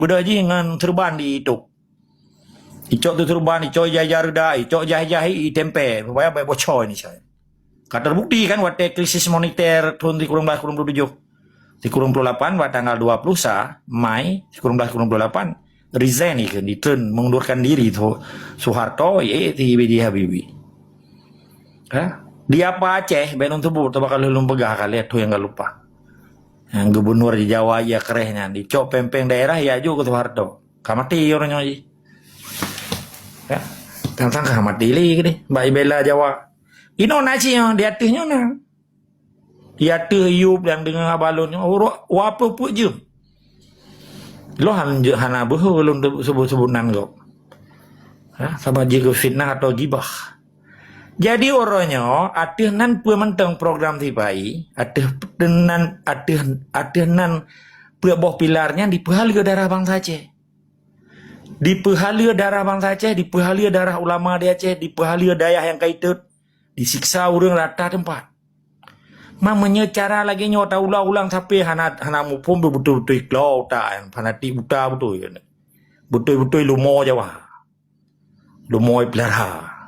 Budak je dengan serban di ituk. Icok tu serban, icok jajar dah, icok jahi-jahi, tempe. Supaya baik bocor ni saya. Kata terbukti kan waktu krisis moneter tahun 1927. 1928 pada tanggal 20 Mai 1928 resign ni kan, di turn mengundurkan diri tu Soeharto dia Habibie. Dia apa Aceh benon sebut bakal belum pegah kali tu yang enggak lupa. Yang gubernur di Jawa ya kerehnya dicok pempeng daerah ya juga Soeharto. Kamati orangnya je. Ya, tentang kamati lagi ni Mbak Ibela Jawa. Ino nasi yang di atasnya na. Di atas Yub yang dengan abalonnya apa pun je. Lo hana boh lo sebut-sebutan kau. Sama je ke fitnah atau gibah. Jadi orangnya nan pementang program tibai, nan boh pilarnya dipahala darah bangsa Aceh. Dipahala darah bangsa Aceh, dipahala darah ulama di Aceh, dipahala dayah yang kaitut, disiksa orang rata tempat. Mamanya cara lagi nyota ulang-ulang sampai hana mupum betul-betul iklau tak fanatik buta betul ya. Betul-betul lumo Jawa. Lumo pelara.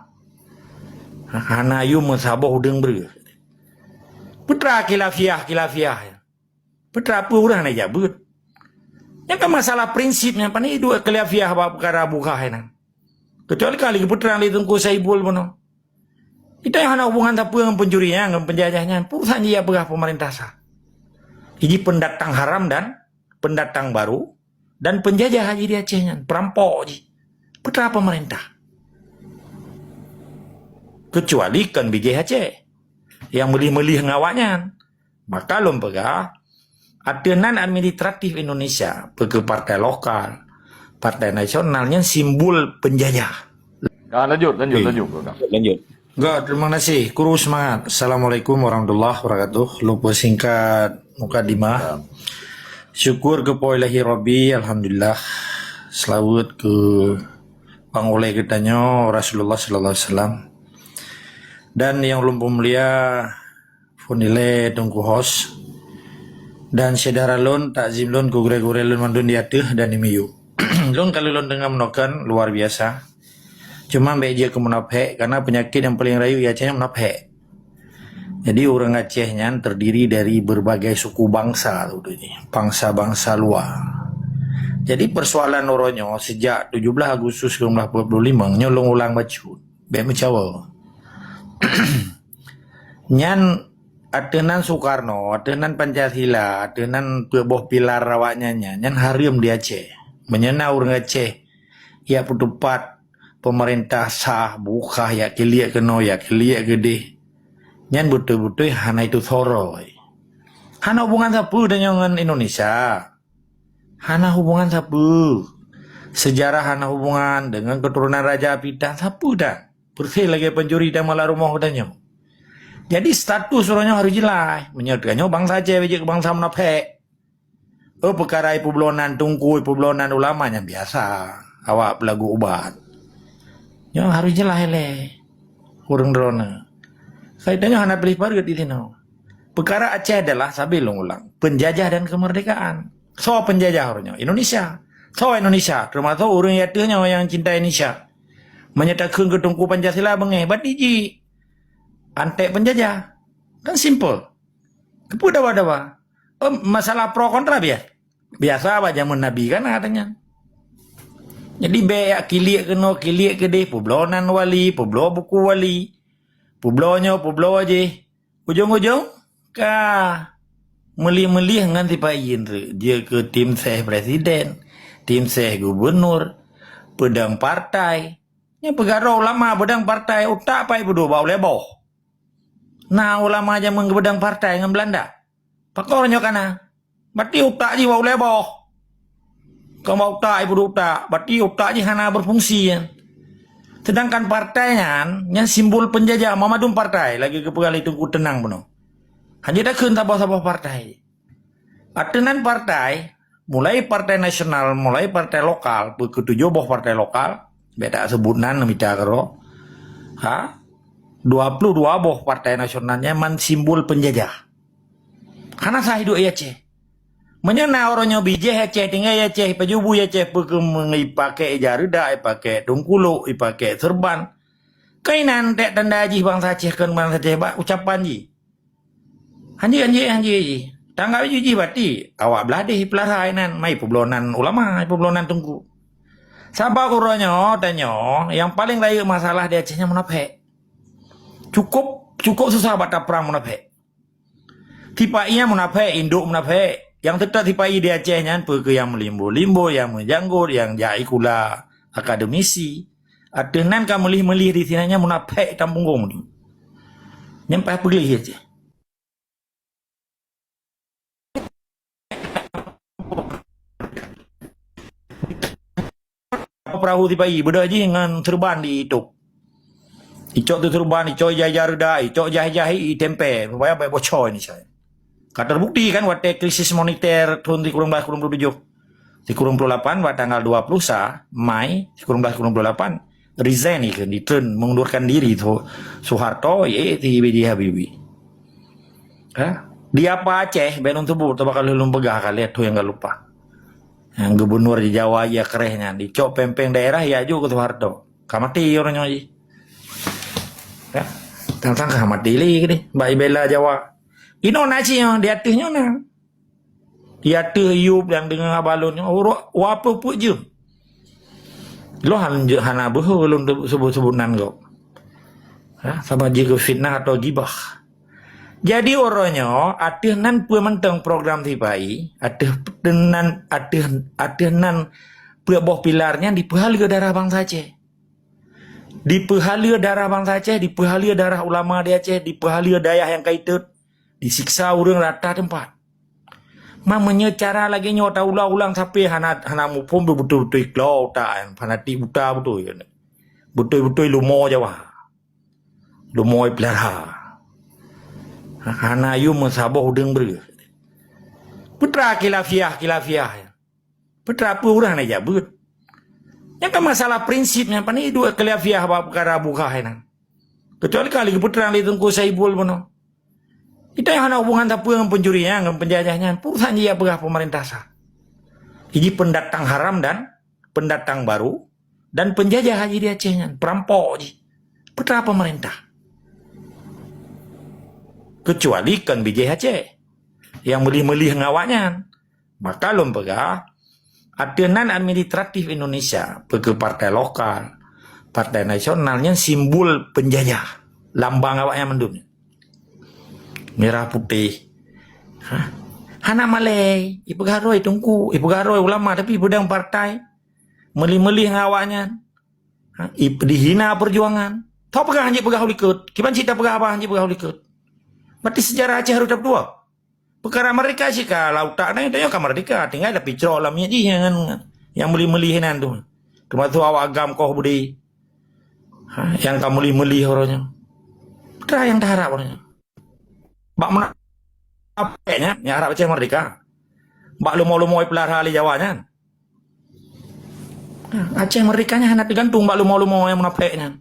Hana yu mesabah udeng ber. Putra kilafiah. Putra apa orang nak jabut. Yang kan masalah prinsipnya pani dua kilafiah bab perkara buka hena. Kecuali kali putra li tengku Saibul bono. Kita yang ada hubungan apa dengan pencurinya, dengan penjajahnya, urusan dia berah pemerintah sah. Ini pendatang haram dan pendatang baru dan penjajah haji di Acehnya, perampok je. Putra pemerintah. Kecuali kan BJ Aceh yang melih-melih ngawaknya. Maka lombaga adenan administratif Indonesia ke partai lokal, partai nasionalnya simbol penjajah. Lanjut. Enggak, terima kasih. Kurus semangat. Assalamualaikum warahmatullahi wabarakatuh. Lupa singkat mukadimah. Syukur kepada ilahi Rabbi, alhamdulillah. Selawat ke pangoleh kitanya Rasulullah sallallahu alaihi wasallam. Dan yang lumpur mulia Funile Tungku Hos dan saudara lon takzim lon ku gure-gure lon mandun di ateh dan imiyu. Lon kalau lon dengar menokan luar biasa. Cuma beja ke munafik karena penyakit yang paling rayu ya Acehnya munafik. Jadi orang Acehnya terdiri dari berbagai suku bangsa bangsa-bangsa luar. Jadi persoalan orangnya sejak 17 Agustus 1945 nyolong ulang bacut. Baik mencawa. Nyan atenan Soekarno, atenan Pancasila, atenan boh pilar rawaknya nyan harim di Aceh. Menyena orang Aceh ya putupat pemerintah sah buka ya keliak keno ya keliak gede nyan betul-betul hana itu thoroy hana hubungan sapu dengan Indonesia hana hubungan sapu sejarah hana hubungan dengan keturunan Raja Apitan sapu dah bersih lagi pencuri dan malah rumah udahnya. Jadi status orangnya harus jelas menyatakannya bangsa Aceh ke bangsa munafik. Perkara peblonan tungku peblonan ulamanya biasa awak pelagu ubat. Yang harus jelas le. Kurang drone. Kaitannya hanya pilih parut di sini. Perkara Aceh adalah sabi ulang penjajah dan kemerdekaan. So penjajah orangnya Indonesia. So Indonesia. Termasuk orang yatanya yang cinta Indonesia. Menyatakan ke tungku Pancasila bengeh. Batiji. Antek penjajah. Kan simple. Kepudawa-dawa. Masalah pro kontra biasa apa zaman Nabi kan katanya. Jadi beyak kiliak kena kiliak kedeh peblonan wali, peblo buku wali. Peblonya peblo aje. Ujung-ujung melih-melih nganti payin dia ke tim seh presiden, tim seh gubernur, pedang partai. Nya pegara ulama pedang partai utak pai bedo bau leboh. Nah ulama aja mengbedang partai dengan Belanda. Pakornya kana. Berarti utak ji bau leboh. Kalau utak ibu utak, berarti utak je hana berfungsi ya. Sedangkan partainya, yang simbol penjajah Muhammadun partai lagi kepegal itu ku tenang benar. Hanya dah kun tabah-tabah partai. Atenan partai, mulai partai nasional, mulai partai lokal, ketujuh boh partai lokal, beda sebutan minta karo. 22 boh partai nasionalnya man simbol penjajah. Karena saya hidup Aceh. Menyena orangnya bijih Aceh tinggal Aceh pajubu Aceh pakai jaruda pakai tungkuluk pakai serban kainan tek tanda haji bangsa Aceh kan bangsa Aceh ucapan ji hanji tanggap ji bati awak beladih pelarai nan mai peblonan ulama peblonan tunggu sabar orangnya tanya yang paling layak masalah di Acehnya munafik cukup susah bata perang munafik tipa ia munafik induk munafik yang tetap tipai di Aceh nyan ke yang melimbo yang menjanggut yang jai kula akademisi adenan ka melih di sinanya munafik tampunggung ni nyampai pergi aja perahu tipai beda je dengan serban di itu icok tu serban icok jajarda icok jahi tempe supaya baik bocor ni saya kata terbukti kan waktu krisis moneter tahun 1927 di 28 pada tanggal 20 Mai 1928 resign kan di turn mengundurkan diri tu Soeharto di Habibie dia apa Aceh benun tubuh tu bakal lulung pegah kali tu yang gak lupa yang gubernur di Jawa ya kerehnya di cok pempeng daerah ya juga Soeharto kamati orangnya ya tentang kamati lagi deh baik bela Jawa ino naci yang di atasnya na. Di atas Ayub yang dengan balonnya apa pun je. Lo hana boh lo sebut-sebutan kau. Sama jika fitnah atau gibah. Jadi orangnya ada nan pun mentang program tibai, ada nan buah pilarnya di pahala darah bangsa Aceh. Di pahala darah bangsa Aceh, di pahala darah ulama di Aceh, di pahala dayah yang kaitan disiksa orang rata tempat. Mamanya cara lagi nyota ulang sampai hana mu pun betul-betul iklau tak fanatik buta betul ya. Betul-betul lumo Jawa. Lumo pelara. Hana yu mensaboh udeng ber. Putra kilafiah. Putra apa orang nak jabut. Yang kan masalah prinsipnya pani dua kilafiah apa perkara buka hainan. Kecuali kali putra li tungku saibul mono. Kita yang ada hubungan apa dengan pencurinya, dengan penjajahnya, perusahaan dia berah pemerintah sah. Ini pendatang haram dan pendatang baru dan penjajah haji di Acehnya, perampok je. Putra pemerintah. Kecuali kan bijih Aceh yang melih-melih ngawaknya. Maka lembaga adenan administratif Indonesia bagi partai lokal, partai nasionalnya simbol penjajah, lambang awaknya mendumnya. Merah putih. Hana Malay, ibu garoi tungku, ibu garoi ulama tapi pedang partai. Melih-melih ngawaknya. Dihina perjuangan. Tahu pegah anjing pegah ulikut. Kiban cita pegah apa anjing pegah ulikut. Berarti sejarah Aceh harus dua. Perkara mereka sih kalau tak ada yang merdeka, tinggal ada picro alamnya je yang melih-melihinan tu. Termasuk awak agam kau budi. Yang kamu melih-melih orangnya. Putra yang tak harap orangnya. Bak mana apanya yang harap Aceh merdeka. Bak lumo-lumo pelara ahli Jawanya. Aceh merdekanya hanya tergantung bak lumo-lumo yang menapeknya.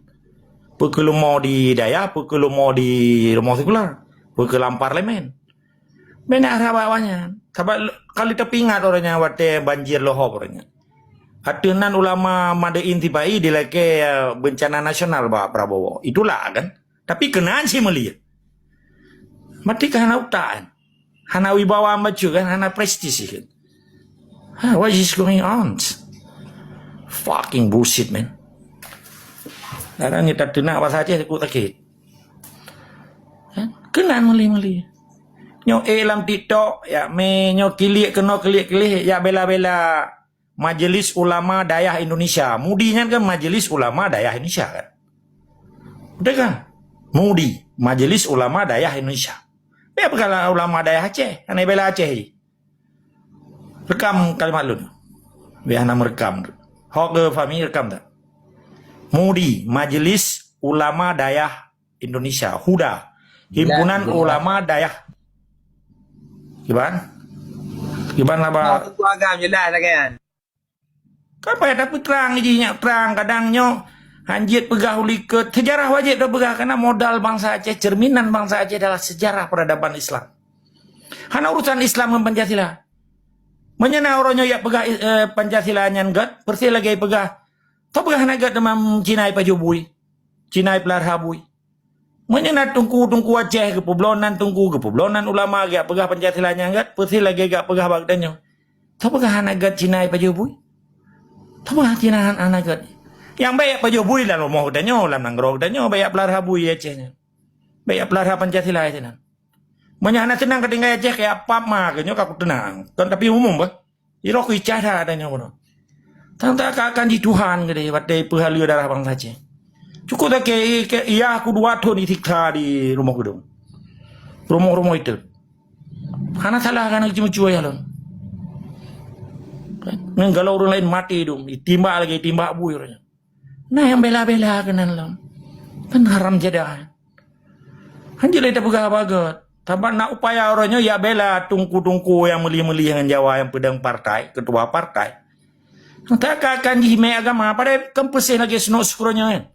Pekelumo di daya, pekelumo di rumah sekular, pekelam parlemen. Benar harap awaknya. Sebab kali terpingat orangnya waktu banjir lohop orangnya. Adenan ulama madain tibai di leke bencana nasional Pak Prabowo. Itulah kan. Tapi kenaan sih melihat. Mati ke hana utaan. Hana wibawa maju kan, hana prestis kan. What is going on? Fucking bullshit, man. Sekarang kita tenak apa saja aku takut. Kenan meli-meli. Nyo lam TikTok ya me nyo kilik ya bela-bela Majelis Ulama Dayah Indonesia. Mudinya kan Majelis Ulama Dayah Indonesia kan. Udah kan? Mudi, Majelis Ulama Dayah Indonesia. Biar perkara ulama dayah Aceh, aneh bela Aceh. Rekam kalimat lu. Biar nama rekam. Hok ke fahami rekam tak? Mudi, Majelis Ulama Dayah Indonesia, HUDA. Himpunan Ulama Dayah. Gimana apa? Aku agam jelas lah kan. Apa ya tapi terang je terang kadangnya Hanjit pegah uliket sejarah wajib dah pegah karena modal bangsa Aceh cerminan bangsa Aceh adalah sejarah peradaban Islam. Hana urusan Islam dan Pancasila. Menyana orangnya ya pegah Pancasila nyan gat, persi lagi pegah. Kau pegah nagat demam Cinai pajubui. Cinai pelar habui. Menyana tungku Aceh ke poblonan tungku ke poblonan ulama gak pegah Pancasila nyan gat, persi lagi gak pegah bagdanyo. Kau pegah nagat Cinai pajubui. Kau pegah Cinai nagat. Yang baik pajubui lah lomoh danyo, lam nangrok danyo, baik pelar habui Acehnya. Baik pelar Pancasila Acehnya. Menyana tenang ketinggal Aceh kayak apa mah kenyo aku tenang. Kan tapi umum bah. Iro ku icara adanya kono. Tanta akan di Tuhan gede watte pehalia darah bangsa Aceh. Cukup tak ke iya aku dua tahun disiksa di rumah gedung. Rumah itu. Karena salah kan cuma ya lon. Kalau orang lain mati dong, ditimbak lagi timbak buyurnya. Nah yang bela-bela kenan lon. Kan haram jadah. Hanjil itu pegah bagat. Tambah nak upaya orangnya ya bela tungku-tungku yang meli-meli dengan Jawa yang pedang partai, ketua partai. Tak akan dihime agama, pada kempesih lagi senuk skronya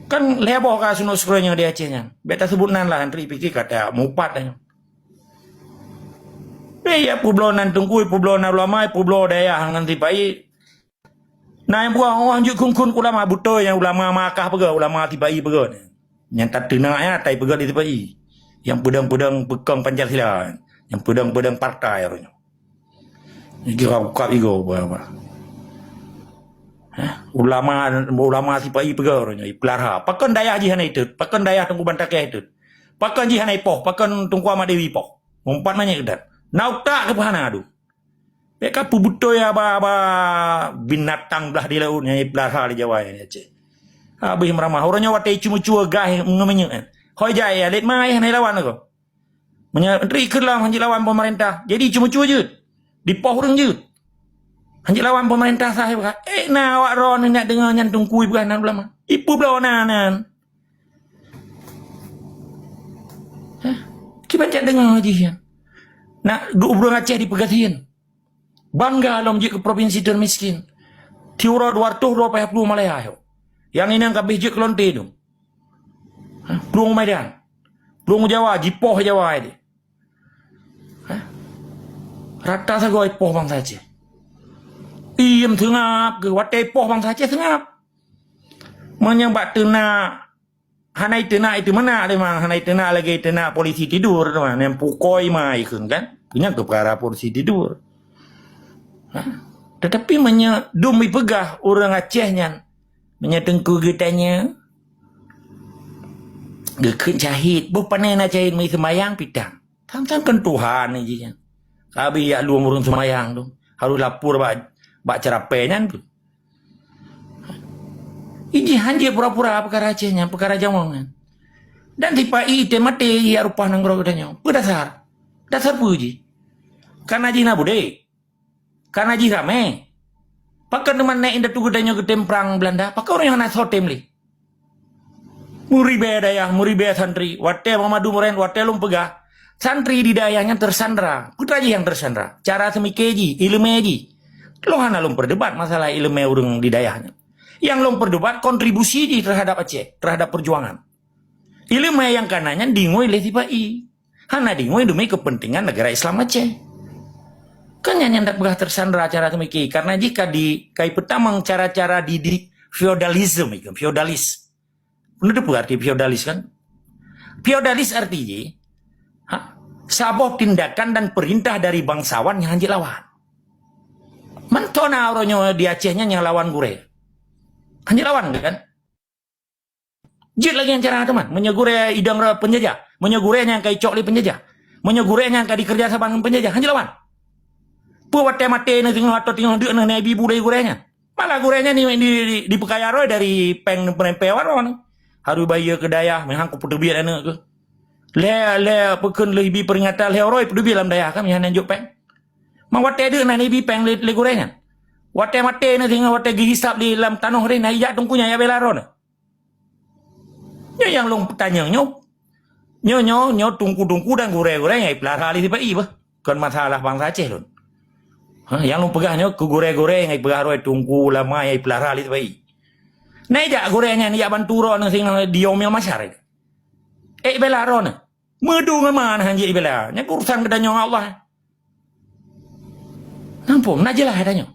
kan leboh ka senuk skronya di Acehnya. Beta sebutnan lah, antri pikir kata mupat dah. Ya poblonan tungku, poblonan ulama, poblo daya nanti pai. Nah yang buang orang juk kun ulama buto yang ulama makah pega, ulama tibai pega. Yang tak tenangnya tai pega di tibai. Yang pedang-pedang pekang Pancasila, yang pedang-pedang partai orangnya. Ini kau igo apa? Ulama sipai pega orangnya, pelarha. Pakan daya jihan itu, pakan daya tunggu bantakai itu, pakan jihan ipoh, pakan tunggu Ahmad Dewi poh. Umpat nanya kedat. Nauk tak ke pahana adu. Mereka pubuto ya ba binatang belah di laut yang pelarha di Jawa ini aja. Habis meramah orangnya watai cuma-cuma gah ngemenyek. Hoi jaya, lihat mai hanai lawan aku. Menteri kerlah hanji lawan pemerintah. Jadi cuma-cuma je. Di poh orang je. Hanji lawan pemerintah sahib kah? Nah awak ron nak dengar nyantung kui bukan ulama. Ipu belau nanan. Kita cak dengar je ya. Nak gubernur Aceh di Pegatian. Bangga lom je ke provinsi termiskin. Tiura 220 Malaya. Yang ini yang kabeh je kelonte tu. Pelung Medan, pelung Jawa, jipoh Jawa ini. Rata sagoi poh bangsa Aceh. Iem tengap ke watai poh bangsa Aceh tengap. Menyambat tena, hanai tena itu mana ada mang hanai tena lagi tena polisi tidur teman yang pukoi mai kan? Punya ke perkara polisi tidur. Tetapi dumi pegah orang Acehnya, menyatengku getanya. Gekun jahit, bukan nak jahit mai semayang pitang. Tam-tam kan Tuhan ni je. Kabi ya lu urun semayang tu. Harus lapor bak cerapainan tu. Ini hanya pura-pura perkara Acehnya, perkara Jawangan. Dan tipai te mati ya rupah nang rodanya. Berdasar. Dasar puji. Karena jina bude. Karena ji rame. Pakai teman naik indah tu gedanya ke temprang Belanda. Pakai orang yang nak sotem li. Muribe dayah, muribe santri, wate Mamadu Moren, wate lum pegah. Santri di dayahnya tersandra, putra yang tersandra. Cara semikeji, ilmeji. Lohana lum perdebat masalah ilmu urung di dayahnya. Yang lum perdebat kontribusi di terhadap Aceh, terhadap perjuangan. Ilmu yang kanannya dingoi le tibai. Hana dingoi demi kepentingan negara Islam Aceh. Kan yang tak pegah tersandra cara semiki, karena jika di kai pertama cara-cara di feodalisme itu, feodalis. Benar tu arti feodalis kan? Feodalis artinya saboh tindakan dan perintah dari bangsawan yang hanji lawan. Mentona orangnya di Acehnya yang lawan gure. Hanji lawan kan? Jit lagi yang cara teman, menyegure idang penjajah, menyegure yang kai cokli penjajah, menyegure yang kai dikerja sama penjajah, hanji lawan. Puwat mate na tinggal atau tinggal dia na ibu dari gurenya. Malah gurenya ni di pekayaro dari peng penepewan. Haru bayar ke dayah memang ku pedebir anak ke le pekun lebih peringatan le oroi pedebir dalam dayah kan yang nanjuk peng mawate de na lebih peng le gorengnya wate mate na tinggal wate gihisap di dalam tanah re na iya tungkunya ya belaron yang long tanya nyo tungku dan gore-goreng ai pelar hali tiba iba kan masalah bangsa Aceh lon yang long pegahnya ke gore-goreng ai pegah roi tungku lama ai pelar hali tiba Naija gorengnya ni jaban turun sing diomel masyarakat. Bela ron. Medu ngeman hanji bela. Nya urusan kedanya Allah. Nampak, nak jelas tanya.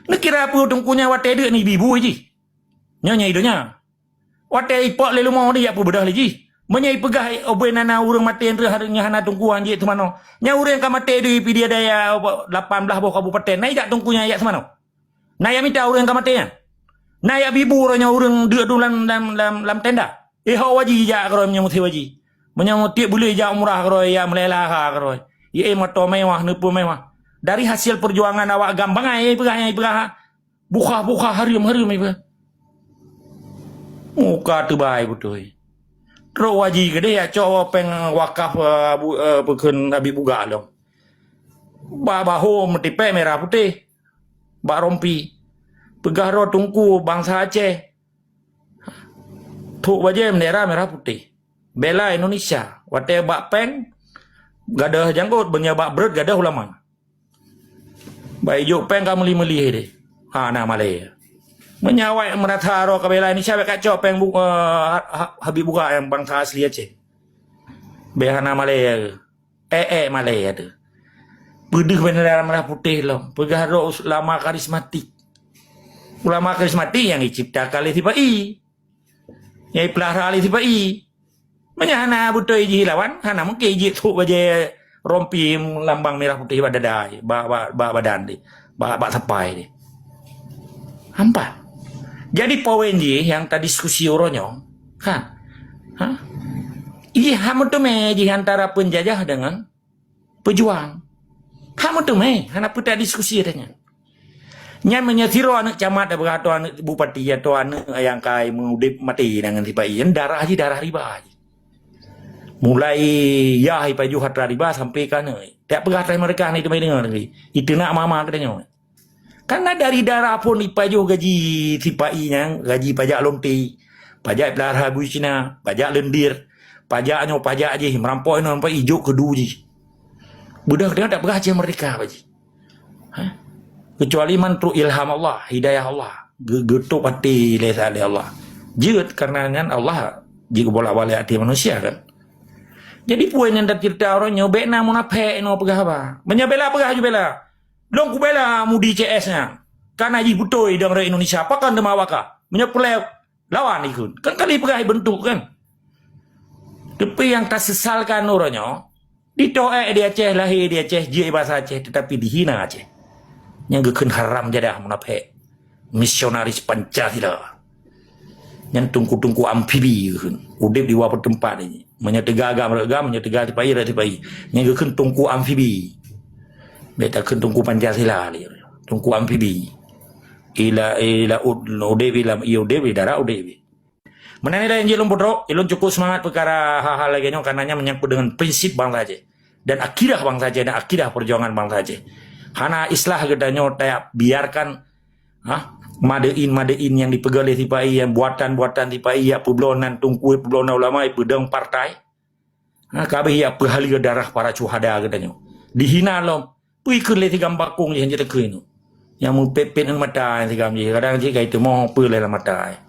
Nak kira apa tungkunya wate dia ni bibu je. Nyanyi idenya. Wate ipak le lumah dia apa bedah lagi. Menyai pegah obai nana urang mati entre harnya hana tungkuan je tu mano. Nya urang ka mati di dia daya 18 boh kabupaten. Nai jak tungkunya ayat semano. Nai minta urang ka mati nya. Nai bibu orangnya urang dia dulan dalam tenda. Hau waji jak karo menyamuti waji. Menyamuti boleh jak umrah karo ya melelah karo. Ye motor mewah nepu mewah. Dari hasil perjuangan awak gampang ai pegah buka harium ai. Muka tu baik betul. Terus waji ke dia cok peng wakaf pekun Habib Buga long. Baho metipe merah putih. Bak rompi. Pegah ro tungku bangsa Aceh. Tuk wajah bendera merah putih. Bela Indonesia. Wate bak peng gadah janggut benya bak berat gadah ulama. Baik juk peng ka meli-meli dia. Ha na Malay. Menyawai menata roh kabela ini siapa kacau peng Habib Buga yang bangsa asli Aceh. Behana Malaya. Malaya tu. Pedih bendera merah putih loh. Pegah roh ulama karismatik. Ulama karismatik yang diciptakan oleh Tipai. Yang pelihara oleh Tipai. Menyana betul iji lawan. Hana mungkin iji tu baja rompi lambang merah putih pada dadai. Badan di. Bak sepai di. Hampa. Jadi poin je yang tadi diskusi orangnya, kan? Ini hamu tu je antara penjajah dengan pejuang. Hamu tu hana putih diskusi adanya. Nyan menyetiro anak camat atau anak bupati atau anak yang kai mengudip mati dengan tiba ian darah riba je. Mulai ya paju hatra riba sampai kan. Tak pegatai mereka ni tu dengar lagi. Itu nak mama katanya. Karena dari darah pun ipaju gaji tipai-nya, gaji pajak lonti, pajak pelihara bui Cina, pajak lendir, pajaknya pajak je, merampok ini sampai hijau kedu je. Budak dia tak berhasil mereka baji. Kecuali mantu ilham Allah, hidayah Allah, getuk hati lesa Allah. Jut karena kan Allah jika bolak-balik hati manusia kan. Jadi poin yang dah cerita orangnya, bekna munafik no pegah apa? Menyabela pegah je bela. Long ku bela mudi CS-nya. Karena ji betul dengan Indonesia. Apakah dia mawaka? Menyepelai lawan ikut. Kan kali pegai bentuk kan. Tapi yang tak sesalkan orangnya. Ditoek di Aceh, lahir di Aceh, je bahasa Aceh. Tetapi dihina Aceh. Yang gekan haram jadah munafik. Misionaris Pancasila. Yang tungku-tungku amfibi. Udip di wapur tempat ini. Menyetega mereka, menyetega tipai. Yang gekan tungku amfibi. Beta kan tungku Pancasila ni. Tungku amfibi. Ila udewi lam udewi darah udewi. Menani dah yang jelum bodoh, ilun cukup semangat perkara hal-hal lagi ni karenanya menyangkut dengan prinsip bangsa Aceh dan akidah bangsa Aceh dan akidah perjuangan bangsa Aceh. Hana islah gedanya tak biarkan madein yang dipegang oleh tipai yang buatan tipai ya peblonan tungku peblonan ulama pedang partai. Kabeh ya pehali darah para syuhada gedanya. Dihina lom. Pui kun le tigam bakung je hanya tekui nu. Yang mu pepet dengan mata yang tigam je. Kadang jika itu mau apa le mata.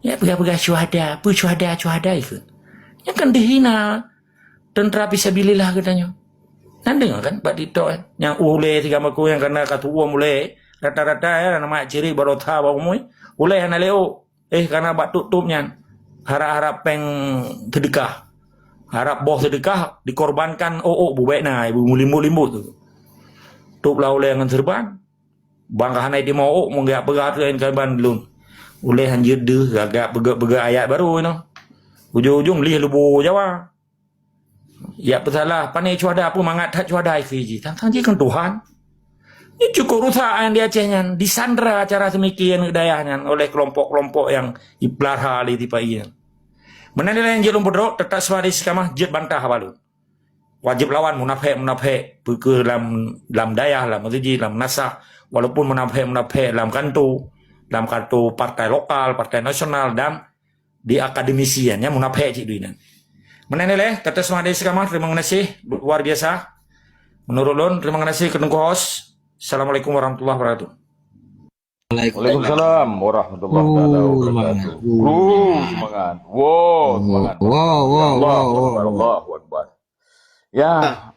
Ya pegah-pegah syuhada, pu syuhada ikut. Yang kan dihina tentera fisabilillah katanya. Nandeng kan bak dito kan. Yang ule tigam bakung yang kena katua mulai rata-rata ya nama ciri barotha ba umui. Ule hana leo karena bak tutupnya. Harap-harap peng sedekah. Harap boh sedekah dikorbankan bubek na ibu limbu-limbu tu. Tup lau le ngan serban. Bangka hanai di mau menggak begat lain kalban belum. Oleh hanjir deh gagak begak ayat baru no. Ujung-ujung lih lubu Jawa. Ya pesalah panai cuada apa mangat tak cuada Fiji. Tang je kan Tuhan. Ini cukup rusak yang di Acehnya. Disandra cara semikian dayahnya oleh kelompok-kelompok yang iplarha li tipai. Menandalah yang jelum bodoh tetap sebagai sekamah jet bantah balun. Wajib lawan munafik ke dalam dayah dalam masjid dalam nasah walaupun munafik dalam kartu partai lokal partai nasional dan di akademisiannya munafik cik duinan. Menandalah tetap sebagai sekamah terima kasih luar biasa. Menurut lon terima kasih ke tungku host. Assalamualaikum warahmatullahi wabarakatuh. Waalaikumsalam warahmatullahi wabarakatuh. Semangat. Wow, semangat. Wow. Allahu Akbar. Ya.